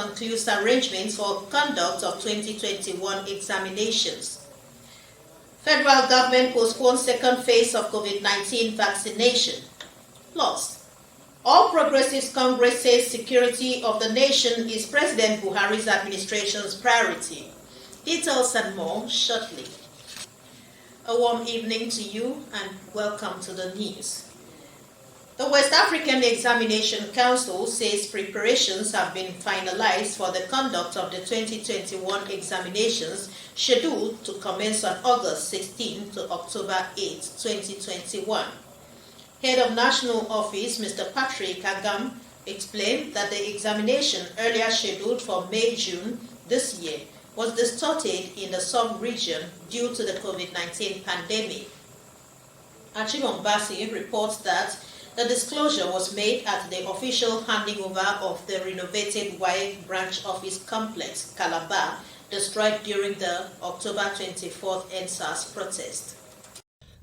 concludes arrangements for conduct of 2021 examinations. Federal government postpones second phase of COVID-19 vaccination. Plus, All Progressives Congress says security of the nation is President Buhari's administration's priority. Details and more shortly. A warm evening to you and welcome to the news. The West African Examination Council says preparations have been finalized for the conduct of the 2021 examinations scheduled to commence on August 16 to October 8, 2021. Head of National Office, Mr. Patrick Agam, explained that the examination earlier scheduled for May-June this year was distorted in the sub-region due to the COVID-19 pandemic. Achibombasi reports that the disclosure was made at the official handing over of the renovated WAEC branch office complex, Calabar, destroyed during the October 24th NSAS protest.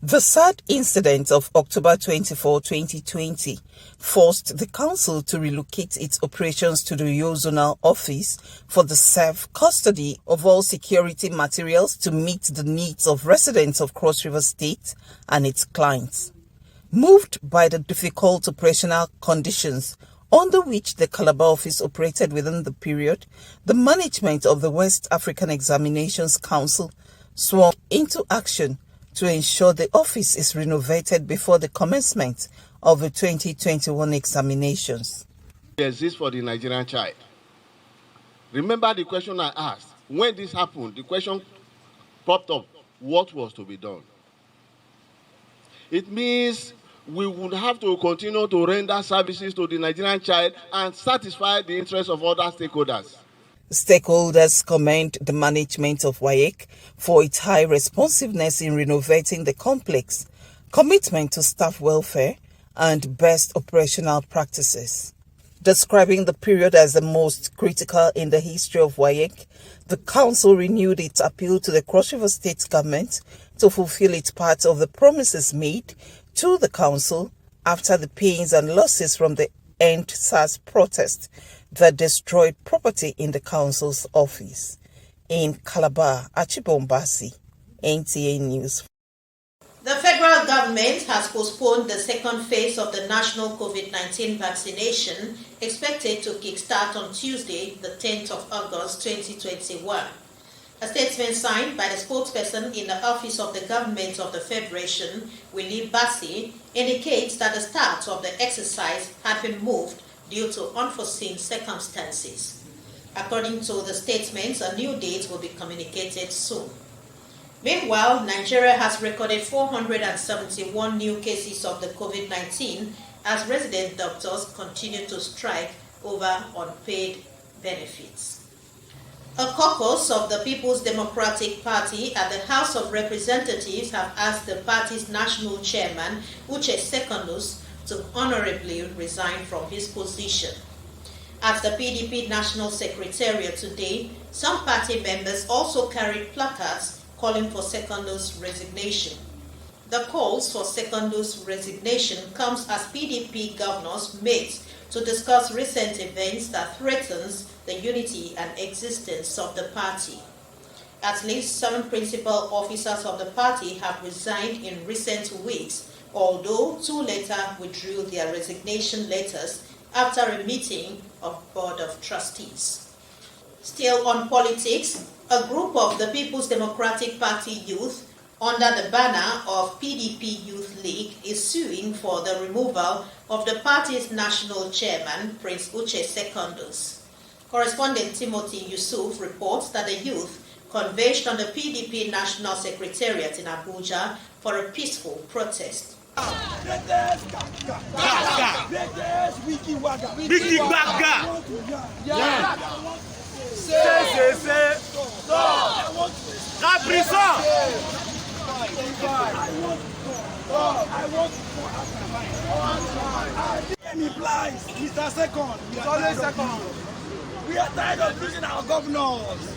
The sad incident of October 24, 2020 forced the council to relocate its operations to the Uyo Zonal office for the safe custody of all security materials to meet the needs of residents of Cross River State and its clients. Moved by the difficult operational conditions under which the Calabar office operated within the period, the management of the West African Examinations Council swung into action to ensure the office is renovated before the commencement of the 2021 examinations. It exists for the Nigerian child. Remember the question I asked? When this happened, the question popped up, what was to be done? It means we would have to continue to render services to the Nigerian child and satisfy the interests of other stakeholders. Stakeholders commend the management of WAEC for its high responsiveness in renovating the complex, commitment to staff welfare, and best operational practices. Describing the period as the most critical in the history of WAEC, the council renewed its appeal to the Cross River State government to fulfill its part of the promises made to the council after the pains and losses from the End SARS protest that destroyed property in the council's office. In Calabar, Achibombasi, NTA News. The federal government has postponed the second phase of the national COVID-19 vaccination, expected to kickstart on Tuesday, the 10th of August 2021. A statement signed by the spokesperson in the Office of the Government of the Federation, Willie Bassi, indicates that the start of the exercise had been moved due to unforeseen circumstances. According to the statement, a new date will be communicated soon. Meanwhile, Nigeria has recorded 471 new cases of the COVID-19 as resident doctors continue to strike over unpaid benefits. A caucus of the People's Democratic Party at the House of Representatives have asked the party's national chairman, Uche Secondus, to honorably resign from his position. At the PDP National Secretariat today, some party members also carried placards calling for Secondus' resignation. The calls for Secondus' resignation comes as PDP governors meet to discuss recent events that threatens the unity and existence of the party. At least 7 principal officers of the party have resigned in recent weeks, although 2 later withdrew their resignation letters after a meeting of Board of Trustees. Still on politics, a group of the People's Democratic Party youth under the banner of PDP Youth League is suing for the removal of the party's national chairman, Prince Uche Secondus. Correspondent Timothy Yusuf reports that the youth converged on the PDP National Secretariat in Abuja for a peaceful protest. Mr. Second, we are tired of losing our governors.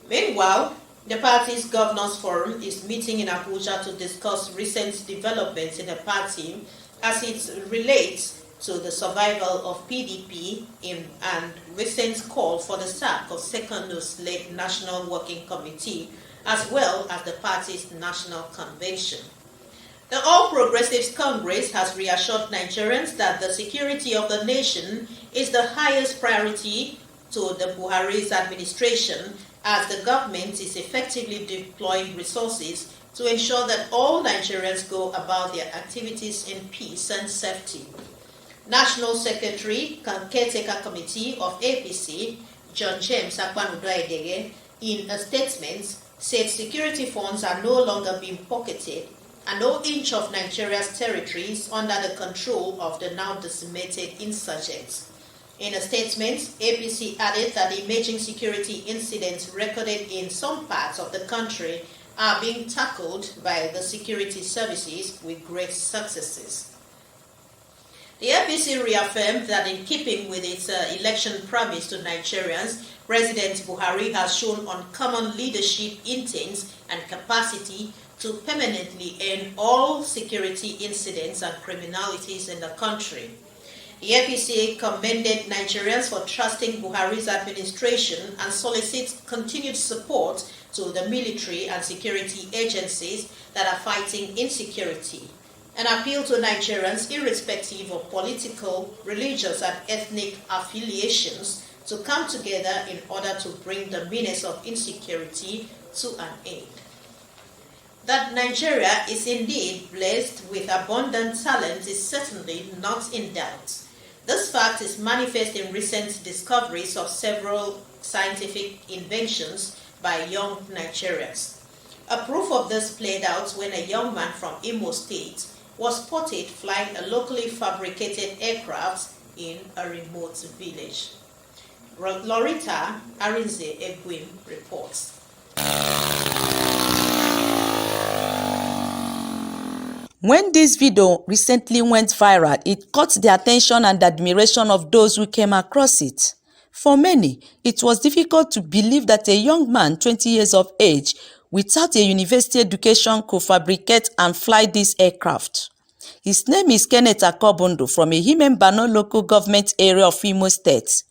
Meanwhile, the party's Governors Forum is meeting in Abuja to discuss recent developments in the party as it relates to the survival of PDP and recent call for the sack of Secondos-led National Working Committee, as well as the party's national convention. The All Progressives Congress has reassured Nigerians that the security of the nation is the highest priority to the Buhari's administration, as the government is effectively deploying resources to ensure that all Nigerians go about their activities in peace and safety. National Secretary, Caretaker Committee of APC, John James Akpanudo-Edege, in a statement, said security funds are no longer being pocketed and no inch of Nigeria's territory is under the control of the now decimated insurgents. In a statement, APC added that the emerging security incidents recorded in some parts of the country are being tackled by the security services with great successes. The APC reaffirmed that in keeping with its election promise to Nigerians, President Buhari has shown uncommon leadership intent and capacity to permanently end all security incidents and criminalities in the country. The APC commended Nigerians for trusting Buhari's administration and solicits continued support to the military and security agencies that are fighting insecurity, and appeal to Nigerians, irrespective of political, religious, and ethnic affiliations, to come together in order to bring the menace of insecurity to an end. That Nigeria is indeed blessed with abundant talent is certainly not in doubt. This fact is manifest in recent discoveries of several scientific inventions by young Nigerians. A proof of this played out when a young man from Imo State was spotted flying a locally fabricated aircraft in a remote village. Lorita Arinze Egwim reports. When this video recently went viral, it caught the attention and admiration of those who came across it. For many, it was difficult to believe that a young man, 20 years of age, without a university education could fabricate and fly this aircraft. His name is Nta Calabar from a Himembano local government area of Imo State.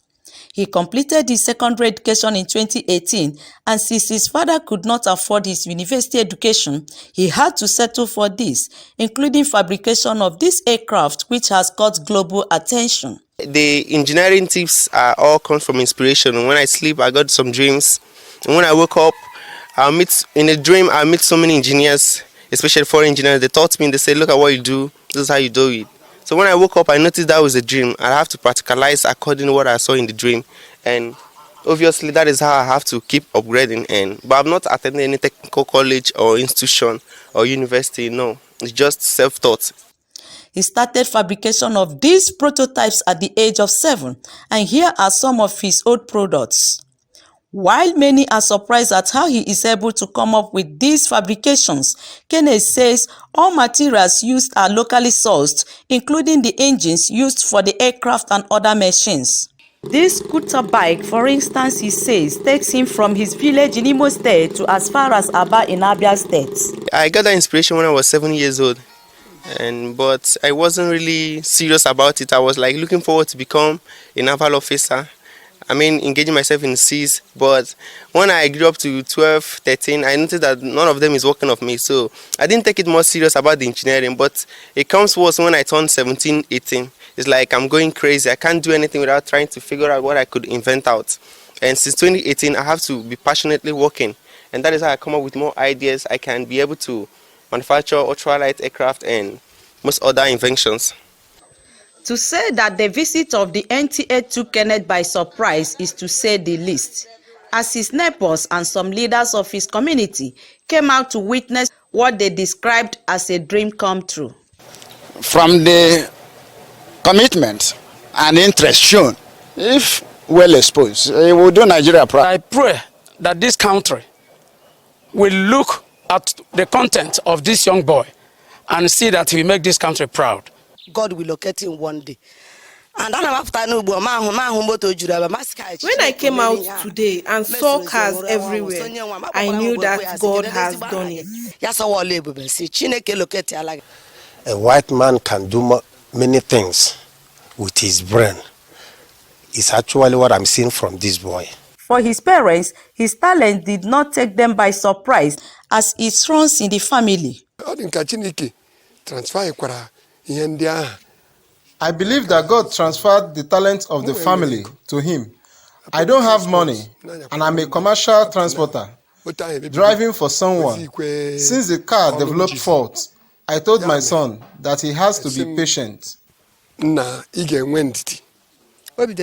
He completed his secondary education in 2018, and since his father could not afford his university education, he had to settle for this, including fabrication of this aircraft, which has caught global attention. The engineering tips are all come from inspiration. When I sleep, I got some dreams. And when I wake up, in a dream, I meet so many engineers, especially foreign engineers. They taught me, they said, look at what you do, this is how you do it. So when I woke up, I noticed that was a dream. I have to practicalize according to what I saw in the dream. And obviously, that is how I have to keep upgrading. But I've not attended any technical college or institution or university, no. It's just self-taught. He started fabrication of these prototypes at the age of 7, and here are some of his old products. While many are surprised at how he is able to come up with these fabrications, Kenneth says all materials used are locally sourced, including the engines used for the aircraft and other machines. This scooter bike, for instance, he says, takes him from his village in Imo State to as far as Aba in Abia State. I got that inspiration when I was 7 years old, but I wasn't really serious about it. I was like looking forward to become a naval officer. Engaging myself in the seas, but when I grew up to 12, 13, I noticed that none of them is working off me, so I didn't take it more serious about the engineering, but it comes worse when I turned 17, 18. It's like I'm going crazy. I can't do anything without trying to figure out what I could invent out. And since 2018, I have to be passionately working, and that is how I come up with more ideas. I can be able to manufacture ultralight aircraft and most other inventions. To say that the visit of the NTA took Kenneth by surprise is to say the least, as his neighbors and some leaders of his community came out to witness what they described as a dream come true. From the commitment and interest shown, if well exposed, it will do Nigeria proud. I pray that this country will look at the content of this young boy and see that he make this country proud. God will locate him one day. And when I came out today and saw cars everywhere, I knew that God has done it. A white man can do many things, with his brain. It's actually what I'm seeing from this boy. For his parents, his talent did not take them by surprise as it runs in the family. I believe that God transferred the talent of the family to him. I don't have money, and I'm a commercial transporter, driving for someone. Since the car developed fault, I told my son that he has to be patient.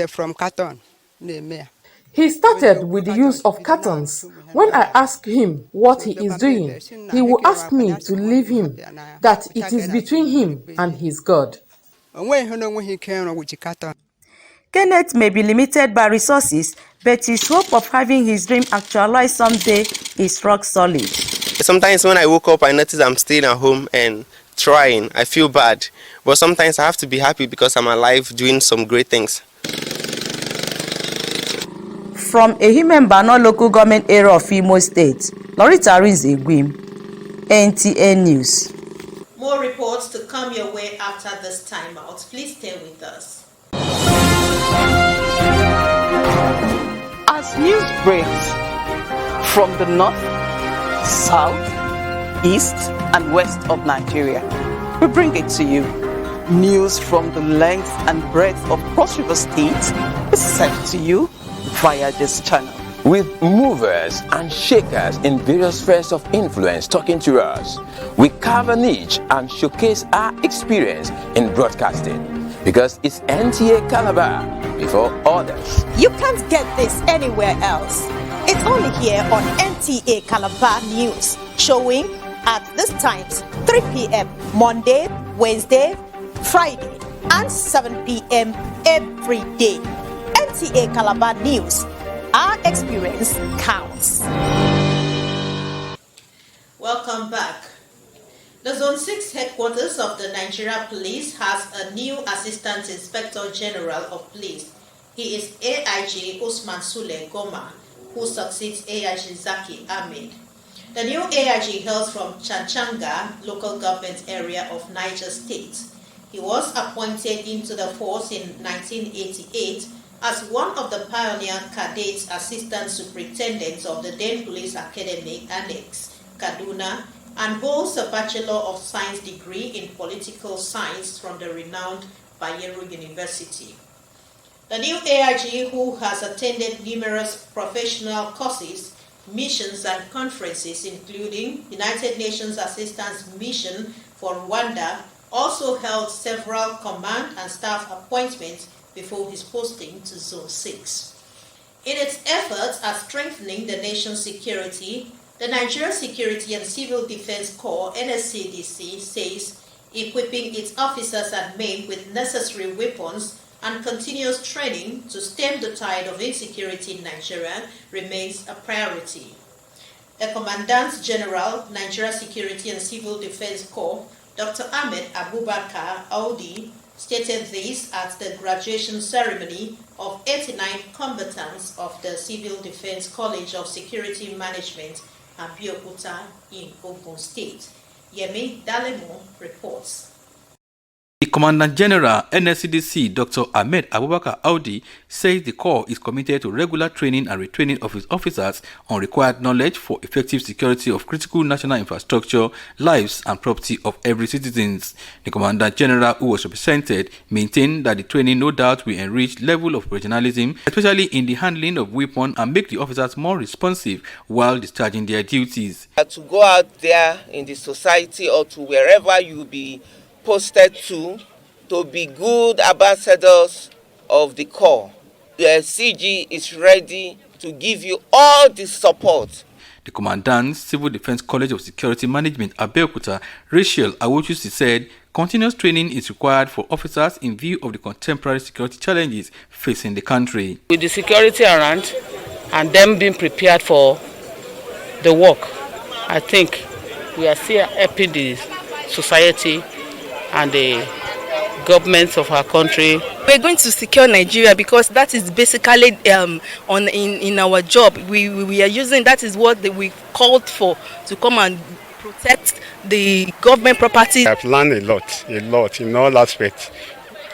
From Caton. He started with the use of cartons. When I ask him what he is doing, he will ask me to leave him, that it is between him and his God. Kenneth may be limited by resources, but his hope of having his dream actualized someday is rock solid. Sometimes when I woke up, I notice I'm staying at home and trying. I feel bad. But sometimes I have to be happy because I'm alive doing some great things. From Ehimembano local government area of Imo State, Lorita Rizegwim, NTA News. More reports to come your way after this timeout. Please stay with us. As news breaks from the north, south, east, and west of Nigeria, we bring it to you. News from the length and breadth of Cross River State is sent to you via this channel. With movers and shakers in various spheres of influence talking to us, we carve a niche and showcase our experience in broadcasting. Because it's Nta Calabar before others. You can't get this anywhere else. It's only here on Nta Calabar News, showing at this times 3 p.m. Monday, Wednesday, Friday, and 7 p.m. every day. Nta Calabar News. Our experience counts. Welcome back. The Zone 6 headquarters of the Nigeria Police has a new Assistant Inspector General of Police. He is AIG Usman Sule Goma, who succeeds AIG Zaki Ahmed. The new AIG hails from Chanchanga, local government area of Niger State. He was appointed into the force in 1988 as one of the pioneer cadets assistant superintendents of the then Police Academy Annex, Kaduna, and holds a Bachelor of Science degree in Political Science from the renowned Bayero University. The new AIG, who has attended numerous professional courses, missions and conferences, including United Nations Assistance Mission for Rwanda, also held several command and staff appointments before his posting to Zone 6. In its efforts at strengthening the nation's security, the Nigeria Security and Civil Defense Corps, NSCDC, says equipping its officers and men with necessary weapons and continuous training to stem the tide of insecurity in Nigeria remains a priority. The Commandant General, Nigeria Security and Civil Defense Corps, Dr. Ahmed Abubakar Audi, stated this at the graduation ceremony of 89 combatants of the Civil Defense College of Security Management, Abeokuta in Ogun State. Yemi Dalemo reports. The Commandant General, NSCDC, Dr. Ahmed Abubakar Audi, says the Corps is committed to regular training and retraining of its officers on required knowledge for effective security of critical national infrastructure, lives, and property of every citizen. The Commandant General, who was represented, maintained that the training no doubt will enrich level of professionalism, especially in the handling of weapons, and make the officers more responsive while discharging their duties. To go out there in the society or to wherever you be posted to be good ambassadors of the Corps. The CG is ready to give you all the support. The Commandant, Civil Defense College of Security Management, Abeokuta, Rachel Awochusi, said continuous training is required for officers in view of the contemporary security challenges facing the country. With the security around and them being prepared for the work, I think we are still helping the society and the governments of our country. We're going to secure Nigeria because that is basically in our job. We are using, that is what we called for, to come and protect the government property. I've learned a lot in all aspects.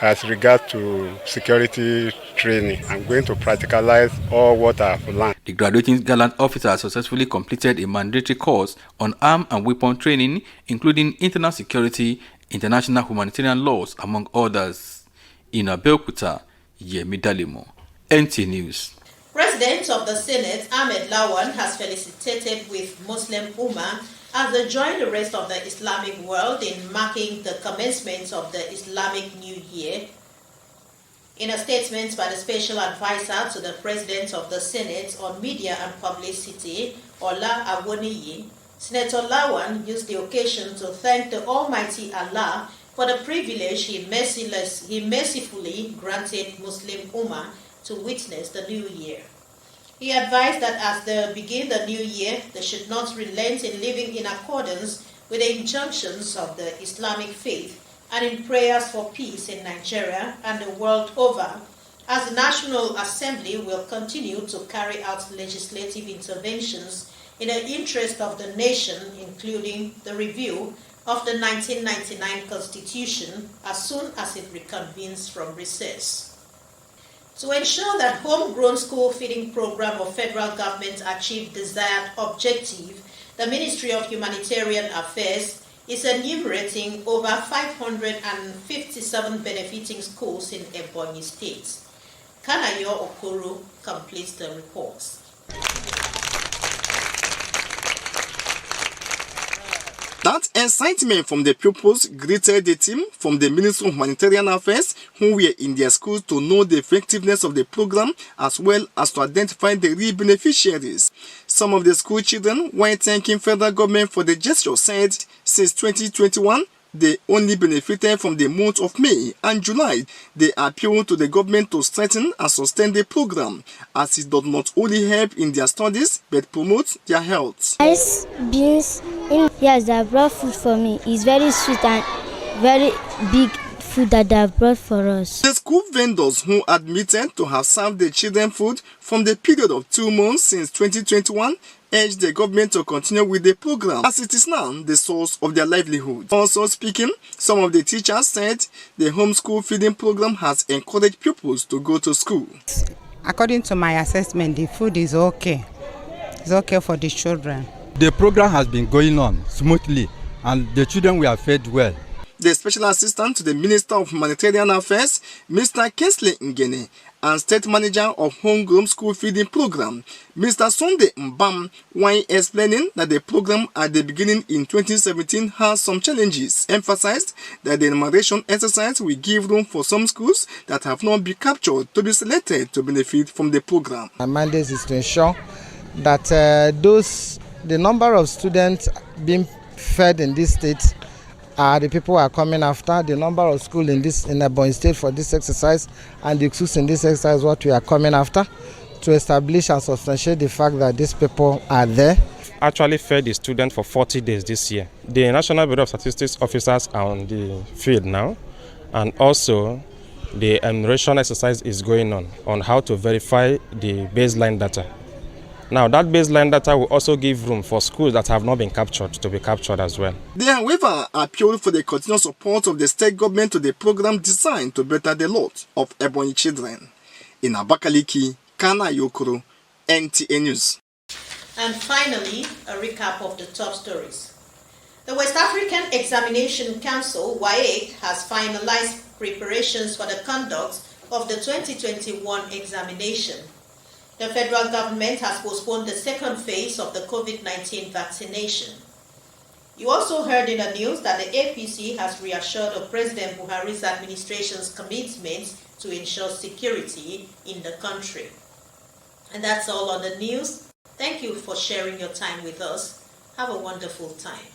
as regards to security training. I'm going to practicalize all what I've learned. The graduating gallant officer successfully completed a mandatory course on arm and weapon training, including internal security, international humanitarian laws, among others. In Abeokuta, Yemi Dalimo, NT News. President of the Senate, Ahmed Lawan, has felicitated with Muslim Ummah as they join the rest of the Islamic world in marking the commencement of the Islamic New Year. In a statement by the Special Advisor to the President of the Senate on Media and Publicity, Ola Awoniyi, Senator Lawan used the occasion to thank the Almighty Allah for the privilege he mercifully granted Muslim Ummah to witness the New Year. He advised that as they begin the new year, they should not relent in living in accordance with the injunctions of the Islamic faith and in prayers for peace in Nigeria and the world over, as the National Assembly will continue to carry out legislative interventions in the interest of the nation, including the review of the 1999 Constitution as soon as it reconvenes from recess. To ensure that homegrown school feeding program of federal government achieve desired objective, the Ministry of Humanitarian Affairs is enumerating over 557 benefiting schools in Ebonyi State. Kanayo Okoro completes the reports. That excitement from the pupils greeted the team from the Ministry of Humanitarian Affairs who were in their schools to know the effectiveness of the program as well as to identify the real beneficiaries. Some of the school children, while thanking federal government for the gesture, said since 2021, they only benefited from the month of May and July. They appeal to the government to strengthen and sustain the program, as it does not only help in their studies but promotes their health. Rice, beans, yes, they have brought food for me. It's very sweet and very big food that they have brought for us. The school vendors who admitted to have served the children food from the period of 2 months since 2021 urged the government to continue with the program, as it is now the source of their livelihood. Also speaking, some of the teachers said the homeschool feeding program has encouraged pupils to go to school. According to my assessment, the food is okay. It's okay for the children. The program has been going on smoothly and the children were fed well. The Special Assistant to the Minister of Humanitarian Affairs, Mr. Kesley Ngene, and State Manager of Homegrown School Feeding Program, Mr. Sunday Mbam, while explaining that the program at the beginning in 2017 has some challenges, emphasized that the enumeration exercise will give room for some schools that have not been captured to be selected to benefit from the program. My mandate is to ensure that the number of students being fed in this state are the people who are coming after. The number of schools in Ebonyi State for this exercise and the schools in this exercise what we are coming after, to establish and substantiate the fact that these people are there. Actually fed the students for 40 days this year. The National Bureau of Statistics officers are on the field now, and also the enumeration exercise is going on how to verify the baseline data. Now, that baseline data will also give room for schools that have not been captured to be captured as well. They, however, appealed for the continued support of the state government to the program designed to better the lot of Ebonyi children. In Abakaliki, Kana Yokoro, NTA News. And finally, a recap of the top stories. The West African Examination Council, WAEC, has finalized preparations for the conduct of the 2021 examination. The federal government has postponed the second phase of the COVID-19 vaccination. You also heard in the news that the APC has reassured of President Buhari's administration's commitment to ensure security in the country. And that's all on the news. Thank you for sharing your time with us. Have a wonderful time.